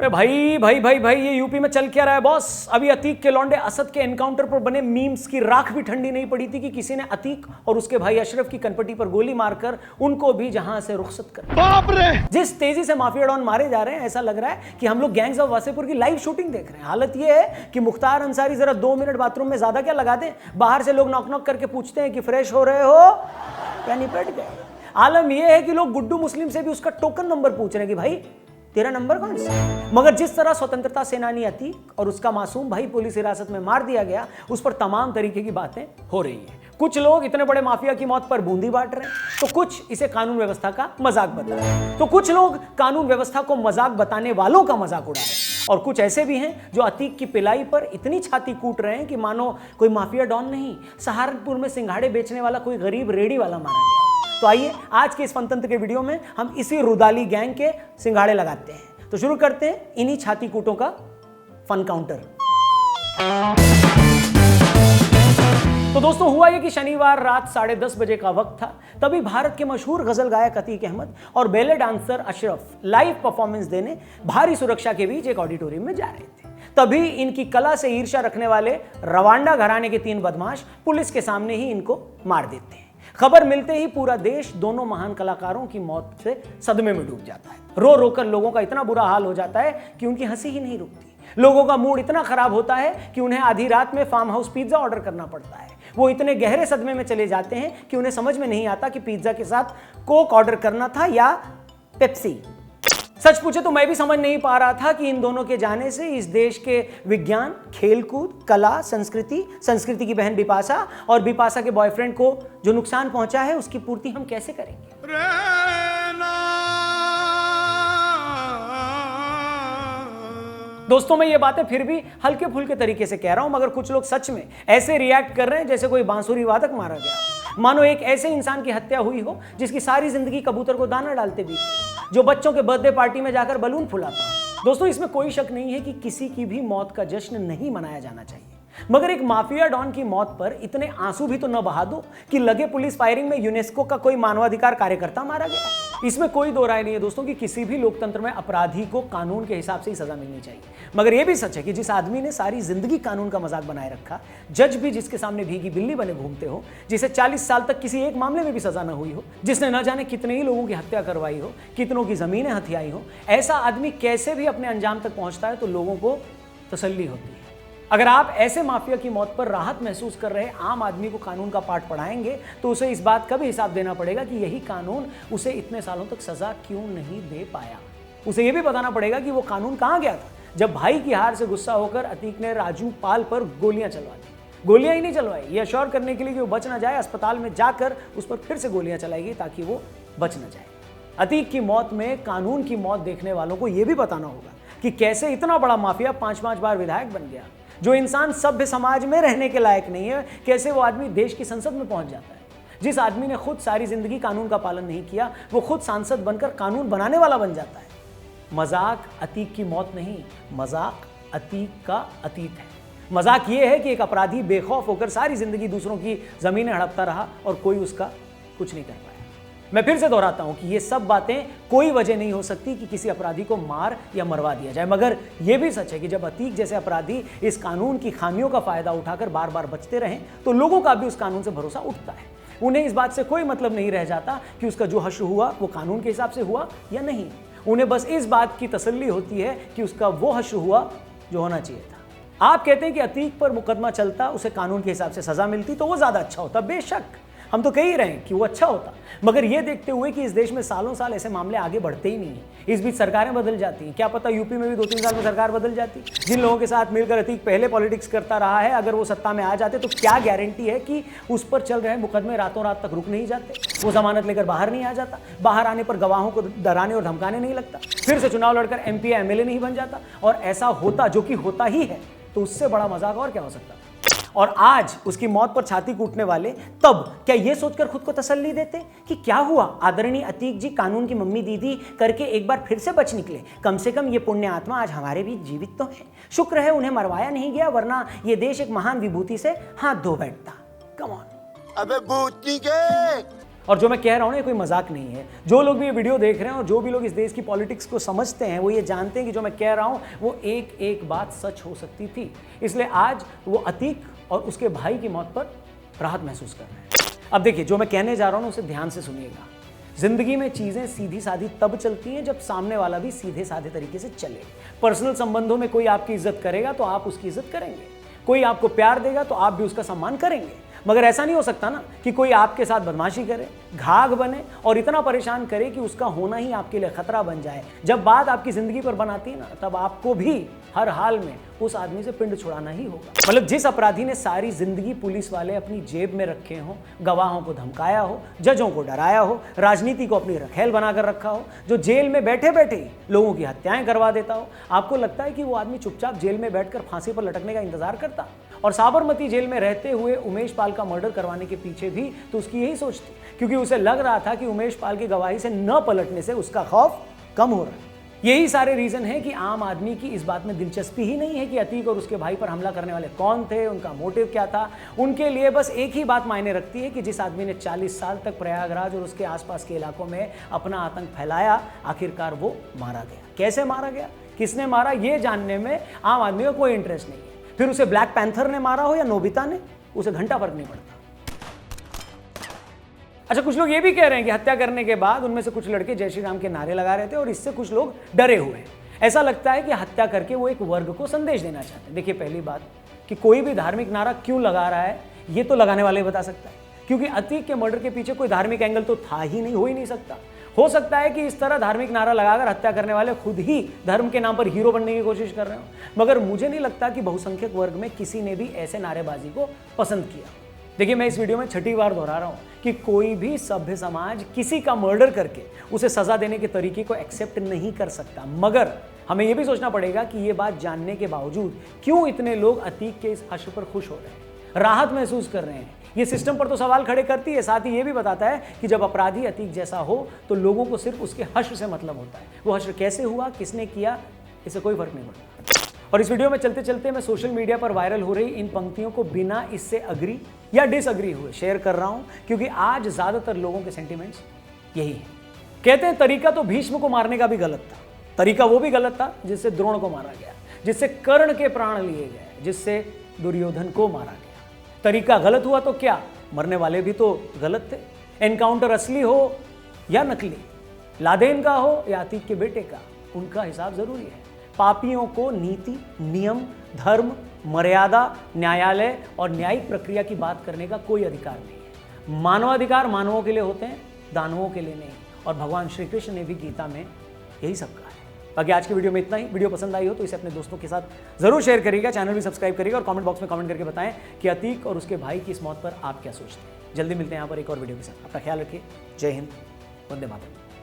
अरे भाई भाई भाई भाई, ये यूपी में चल क्या रहा है बॉस? अभी अतीक के लौंडे असद के एनकाउंटर पर बने मीम्स की राख भी ठंडी नहीं पड़ी थी कि किसी ने अतीक और उसके भाई अशरफ की कनपटी पर गोली मारकर उनको भी जहां से रुखसत कर। बाप रे! जिस तेजी से माफिया डॉन मारे जा रहे हैं, ऐसा लग रहा है कि हम लोग गैंग्स ऑफ वासेपुर की लाइव शूटिंग देख रहे हैं। हालत ये है कि मुख्तार अंसारी जरा 2 मिनट बाथरूम में ज्यादा क्या लगा दें, बाहर से लोग नॉक नॉक करके पूछते हैं कि फ्रेश हो रहे हो या निपट गए। आलम यह है कि लोग गुड्डू मुस्लिम से भी उसका टोकन नंबर पूछ रहे हैं कि भाई तेरा नंबर कौन सा। मगर जिस तरह स्वतंत्रता सेनानी अतीक और उसका मासूम भाई पुलिस हिरासत में मार दिया गया, उस पर तमाम तरीके की बातें हो रही हैं। कुछ लोग इतने बड़े माफिया की मौत पर बूंदी बांट रहे हैं, तो कुछ इसे कानून व्यवस्था का मजाक बता रहे हैं, तो कुछ लोग कानून व्यवस्था को मजाक बताने वालों का मजाक उड़ा रहे हैं, और कुछ ऐसे भी हैं जो अतीक की पिलाई पर इतनी छाती कूट रहे हैं कि मानो कोई माफिया डॉन नहीं, सहारनपुर में सिंघाड़े बेचने वाला कोई गरीब रेडी वाला मारा गया। तो आइए आज के इस फनतंत्र के वीडियो में हम इसी रुदाली गैंग के सिंघाड़े लगाते हैं। तो शुरू करते हैं इन्हीं छाती कूटों का फन काउंटर। तो दोस्तों, हुआ ये कि शनिवार रात 10:30 बजे का वक्त था। तभी भारत के मशहूर गजल गायक अतीक अहमद और बेले डांसर अशरफ लाइव परफॉर्मेंस देने भारी सुरक्षा के बीच एक ऑडिटोरियम में जा रहे थे। तभी इनकी कला से ईर्ष्या रखने वाले रवांडा घराने के 3 बदमाश पुलिस के सामने ही इनको मार देते हैं। खबर मिलते ही पूरा देश दोनों महान कलाकारों की मौत से सदमे में डूब जाता है। रो रोकर लोगों का इतना बुरा हाल हो जाता है कि उनकी हंसी ही नहीं रुकती। लोगों का मूड इतना खराब होता है कि उन्हें आधी रात में फार्म हाउस पिज्जा ऑर्डर करना पड़ता है। वो इतने गहरे सदमे में चले जाते हैं कि उन्हें समझ में नहीं आता कि पिज्जा के साथ कोक ऑर्डर करना था या पेप्सी। सच पूछे तो मैं भी समझ नहीं पा रहा था कि इन दोनों के जाने से इस देश के विज्ञान, खेलकूद, कला, संस्कृति की बहन बिपाशा और बिपाशा के बॉयफ्रेंड को जो नुकसान पहुंचा है, उसकी पूर्ति हम कैसे करेंगे। दोस्तों, मैं ये बातें फिर भी हल्के फुल्के तरीके से कह रहा हूं, मगर कुछ लोग सच में ऐसे रिएक्ट कर रहे हैं जैसे कोई बांसुरी वादक मारा गया, मानो एक ऐसे इंसान की हत्या हुई हो जिसकी सारी जिंदगी कबूतर को दाना डालते बीती, जो बच्चों के बर्थडे पार्टी में जाकर बलून फुलाता है। दोस्तों, इसमें कोई शक नहीं है कि किसी की भी मौत का जश्न नहीं मनाया जाना चाहिए, मगर एक माफिया डॉन की मौत पर इतने आंसू भी तो न बहा दो कि लगे पुलिस फायरिंग में यूनेस्को का कोई मानवाधिकार कार्यकर्ता मारा गया। इसमें कोई दो राय नहीं है दोस्तों कि किसी भी लोकतंत्र में अपराधी को कानून के हिसाब से ही सजा मिलनी चाहिए। मगर यह भी सच है कि जिस आदमी ने सारी जिंदगी कानून का मजाक बनाए रखा, जज भी जिसके सामने भीगी बिल्ली बने घूमते हो, जिसे 40 साल तक किसी एक मामले में भी सजा न हुई हो, जिसने न जाने कितने ही लोगों की हत्या करवाई हो, कितनों की जमीनें हथियाई हो, ऐसा आदमी कैसे भी अपने अंजाम तक पहुंचता है तो लोगों को तसल्ली होती है। अगर आप ऐसे माफिया की मौत पर राहत महसूस कर रहे आम आदमी को कानून का पाठ पढ़ाएंगे तो उसे इस बात का भी हिसाब देना पड़ेगा कि यही कानून उसे इतने सालों तक सजा क्यों नहीं दे पाया। उसे यह भी बताना पड़ेगा कि वो कानून कहां गया था जब भाई की हार से गुस्सा होकर अतीक ने राजू पाल पर गोलियां चलवा दी। गोलियां ही नहीं चलवाई, ये अश्योर करने के लिए कि वो बच ना जाए, अस्पताल में जाकर उस पर फिर से गोलियां चलाएगी ताकि वो बच ना जाए। अतीक की मौत में कानून की मौत देखने वालों को यह भी बताना होगा कि कैसे इतना बड़ा माफिया 5-5 बार विधायक बन गया। जो इंसान सभ्य समाज में रहने के लायक नहीं है, कैसे वो आदमी देश की संसद में पहुंच जाता है। जिस आदमी ने खुद सारी जिंदगी कानून का पालन नहीं किया, वो खुद सांसद बनकर कानून बनाने वाला बन जाता है। मजाक अतीक की मौत नहीं, मजाक अतीक का अतीत है। मजाक ये है कि एक अपराधी बेखौफ होकर सारी जिंदगी दूसरों की जमीनें हड़पता रहा और कोई उसका कुछ नहीं कर पाया। मैं फिर से दोहराता हूं कि ये सब बातें कोई वजह नहीं हो सकती कि किसी अपराधी को मार या मरवा दिया जाए, मगर यह भी सच है कि जब अतीक जैसे अपराधी इस कानून की खामियों का फायदा उठाकर बार बार बचते रहें तो लोगों का भी उस कानून से भरोसा उठता है। उन्हें इस बात से कोई मतलब नहीं रह जाता कि उसका जो हश्र हुआ वो कानून के हिसाब से हुआ या नहीं। उन्हें बस इस बात की तसल्ली होती है कि उसका वो हश्र हुआ जो होना चाहिए था। आप कहते हैं कि अतीक पर मुकदमा चलता, उसे कानून के हिसाब से सजा मिलती तो वो ज्यादा अच्छा होता। बेशक हम तो कह ही रहे हैं कि वो अच्छा होता, मगर ये देखते हुए कि इस देश में सालों साल ऐसे मामले आगे बढ़ते ही नहीं हैं। इस बीच सरकारें बदल जाती हैं, क्या पता यूपी में भी 2-3 साल में सरकार बदल जाती। जिन लोगों के साथ मिलकर अतीक पहले पॉलिटिक्स करता रहा है, अगर वो सत्ता में आ जाते तो क्या गारंटी है कि उस पर चल रहे मुकदमे रातों रात तक रुक नहीं जाते, वो जमानत लेकर बाहर नहीं आ जाता, बाहर आने पर गवाहों को डराने और धमकाने नहीं लगता, फिर से चुनाव लड़कर MP या MLA नहीं बन जाता। और ऐसा होता, जो कि होता ही है, तो उससे बड़ा मजाक और क्या हो सकता। और आज उसकी मौत पर छाती कूटने वाले तब क्या ये सोचकर खुद को तसल्ली देते कि क्या हुआ, आदरणीय अतीक जी कानून की मम्मी दीदी करके एक बार फिर से बच निकले, कम से कम ये पुण्य आत्मा आज हमारे बीच जीवित तो है। शुक्र है उन्हें मरवाया नहीं गया, वरना ये देश एक महान विभूति से हाथ धो बैठता। Come on. अबे भूतनी के और जो मैं कह रहा हूं ना, ये कोई मजाक नहीं है। जो लोग भी ये वीडियो देख रहे हैं और जो भी लोग इस देश की पॉलिटिक्स को समझते हैं, वो ये जानते हैं कि जो मैं कह रहा हूं वो एक एक बात सच हो सकती थी। इसलिए आज वो अतीक और उसके भाई की मौत पर राहत महसूस कर रहे हैं। अब देखिए, जो मैं कहने जा रहा हूं उसे ध्यान से सुनिएगा। जिंदगी में चीजें सीधी साधी तब चलती हैं जब सामने वाला भी सीधे साधे तरीके से चले। पर्सनल संबंधों में कोई आपकी इज्जत करेगा तो आप उसकी इज्जत करेंगे, कोई आपको प्यार देगा तो आप भी उसका सम्मान करेंगे। मगर ऐसा नहीं हो सकता ना कि कोई आपके साथ बदमाशी करे, घाघ बने और इतना परेशान करे कि उसका होना ही आपके लिए खतरा बन जाए। जब बात आपकी जिंदगी पर बनाती है ना, तब आपको भी हर हाल में उस आदमी से पिंड छुड़ाना ही होगा। मतलब जिस अपराधी ने सारी जिंदगी पुलिस वाले अपनी जेब में रखे हों, गवाहों को धमकाया हो, जजों को डराया हो, राजनीति को अपनी रखेल बनाकर रखा हो, जो जेल में बैठे बैठे ही लोगों की हत्याएं करवा देता हो, आपको लगता है कि वो आदमी चुपचाप जेल में बैठकर फांसी पर लटकने का इंतजार करता? और साबरमती जेल में रहते हुए उमेश पाल का मर्डर करवाने के पीछे भी तो उसकी यही सोच थी, क्योंकि उसे लग रहा था कि उमेश पाल की गवाही से न पलटने से उसका खौफ कम हो रहा है। यही सारे रीजन है कि आम आदमी की इस बात में दिलचस्पी ही नहीं है कि अतीक और उसके भाई पर हमला करने वाले कौन थे, उनका मोटिव क्या था। उनके लिए बस एक ही बात मायने रखती है कि जिस आदमी ने 40 साल तक प्रयागराज और उसके आसपास के इलाकों में अपना आतंक फैलाया, आखिरकार वो मारा गया। कैसे मारा गया, किसने मारा, ये जानने में आम आदमी को कोई इंटरेस्ट नहीं है। फिर उसे ब्लैक पैंथर ने मारा हो या नोबिता ने, उसे घंटा फर्क नहीं पड़ता। अच्छा, कुछ लोग ये भी कह रहे हैं कि हत्या करने के बाद उनमें से कुछ लड़के जय श्री राम के नारे लगा रहे थे और इससे कुछ लोग डरे हुए हैं। ऐसा लगता है कि हत्या करके वो एक वर्ग को संदेश देना चाहते हैं। देखिए, पहली बात कि कोई भी धार्मिक नारा क्यों लगा रहा है, ये तो लगाने वाले ही बता सकता है, क्योंकि अतीक के मर्डर के पीछे कोई धार्मिक एंगल तो था ही नहीं, हो ही नहीं सकता। हो सकता है कि इस तरह धार्मिक नारा लगाकर हत्या करने वाले खुद ही धर्म के नाम पर हीरो बनने की कोशिश कर रहे हो, मगर मुझे नहीं लगता कि बहुसंख्यक वर्ग में किसी ने भी ऐसे नारेबाजी को पसंद किया। देखिए, मैं इस वीडियो में छठी बार दोहरा रहा हूं कि कोई भी सभ्य समाज किसी का मर्डर करके उसे सजा देने के तरीके को एक्सेप्ट नहीं कर सकता, मगर हमें यह भी सोचना पड़ेगा कि यह बात जानने के बावजूद क्यों इतने लोग अतीक के इस हश्र पर खुश हो रहे हैं, राहत महसूस कर रहे हैं। ये सिस्टम पर तो सवाल खड़े करती है, साथ ही ये भी बताता है कि जब अपराधी अतीक जैसा हो तो लोगों को सिर्फ उसके हश्र से मतलब होता है। वो हश्र कैसे हुआ, किसने किया, इससे कोई फर्क नहीं पड़ता। और इस वीडियो में चलते चलते मैं सोशल मीडिया पर वायरल हो रही इन पंक्तियों को बिना इससे अग्री या डिसअग्री हुए शेयर कर रहा हूं, क्योंकि आज ज्यादातर लोगों के सेंटिमेंट्स यही है। कहते हैं तरीका तो भीष्म को मारने का भी गलत था, तरीका वो भी गलत था जिससे द्रोण को मारा गया, जिससे कर्ण के प्राण लिए गए, जिससे दुर्योधन को मारा गया। तरीका गलत हुआ तो क्या, मरने वाले भी तो गलत थे। एनकाउंटर असली हो या नकली, लादेन का हो या अतीक के बेटे का, उनका हिसाब जरूरी है। पापियों को नीति, नियम, धर्म, मर्यादा, न्यायालय और न्यायिक प्रक्रिया की बात करने का कोई अधिकार नहीं है। मानवाधिकार मानवों के लिए होते हैं, दानवों के लिए नहीं। और भगवान श्री कृष्ण ने भी गीता में यही सब कहा है। बाकी आज की वीडियो में इतना ही। वीडियो पसंद आई हो तो इसे अपने दोस्तों के साथ जरूर शेयर करिएगा, चैनल भी सब्सक्राइब करिएगा और कमेंट बॉक्स में कमेंट करके बताएं कि अतीक और उसके भाई की इस मौत पर आप क्या सोचते हैं। जल्दी मिलते हैं यहाँ पर एक और वीडियो के साथ। अपना ख्याल रखिए। जय हिंद, वंदे मातरम।